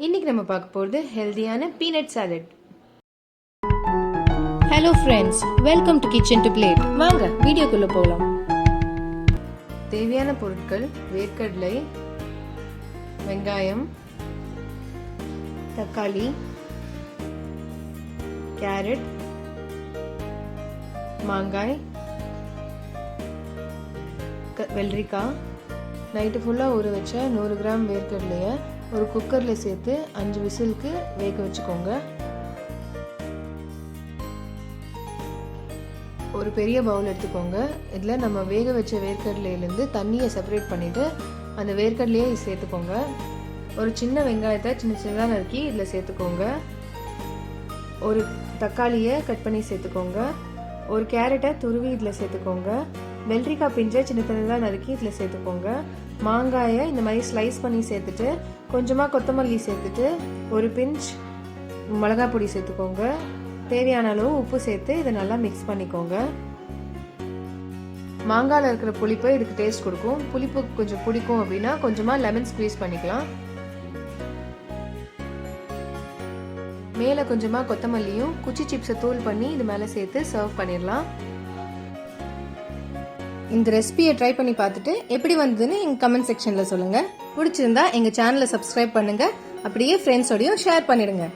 இன்னைக்கு நம்ம பார்க்க போகிறது ஹெல்தியான peanut salad. Hello friends, welcome to kitchen to plate. வாங்க வீடியோக்குள்ள போகலாம். தேவையான பொருட்கள்: வேர்க்கடலை, வெங்காயம், தக்காளி, கேரட், மாங்காய், வெள்ளரிக்காய். நைட்டு ஃபுல்லாக ஊற வச்ச 100 கிராம் வேர்க்கடலையை ஒரு குக்கரில் சேர்த்து 5 விசிலுக்கு வேக வச்சுக்கோங்க. ஒரு பெரிய பவுல் எடுத்துக்கோங்க. இதில் நம்ம வேக வச்ச வேர்க்கடலையிலேருந்து தண்ணியை செப்பரேட் பண்ணிவிட்டு அந்த வேர்க்கடலையே சேர்த்துக்கோங்க. ஒரு சின்ன வெங்காயத்தை சின்னதாக நறுக்கி இதில் சேர்த்துக்கோங்க. ஒரு தக்காளியை கட் பண்ணி சேர்த்துக்கோங்க. ஒரு கேரட்டை துருவி இதில் சேர்த்துக்கோங்க. வெள்ளரிக்காய் பிஞ்சை சின்னதாக நறுக்கி இதில் சேர்த்துக்கோங்க. மாங்காயை இந்த மாதிரி ஸ்லைஸ் பண்ணி சேர்த்துட்டு கொஞ்சமாக கொத்தமல்லி சேர்த்துட்டு ஒரு பிஞ்ச் மிளகாய் பொடி சேர்த்துக்கோங்க. தேவையான அளவு உப்பு சேர்த்து இதை நல்லா மிக்ஸ் பண்ணிக்கோங்க. மாங்காயில் இருக்கிற புளிப்பு இதுக்கு டேஸ்ட் கொடுக்கும். புளிப்பு கொஞ்சம் பிடிக்கும் அப்படின்னா கொஞ்சமாக லெமன் ஸ்க்வீஸ் பண்ணிக்கலாம். மேலே கொஞ்சமாக கொத்தமல்லியும் குச்சி சிப்ஸை தூள் பண்ணி இது மேலே சேர்த்து சர்வ் பண்ணிடலாம். இந்த ரெசிபியை ட்ரை பண்ணி பார்த்துட்டு எப்படி வந்ததுன்னு எங்கள் கமெண்ட் செக்ஷனில் சொல்லுங்கள். பிடிச்சிருந்தா எங்கள் சேனலை சப்ஸ்கிரைப் பண்ணுங்கள். அப்படியே ஃப்ரெண்ட்ஸோடையும் ஷேர் பண்ணிடுங்க.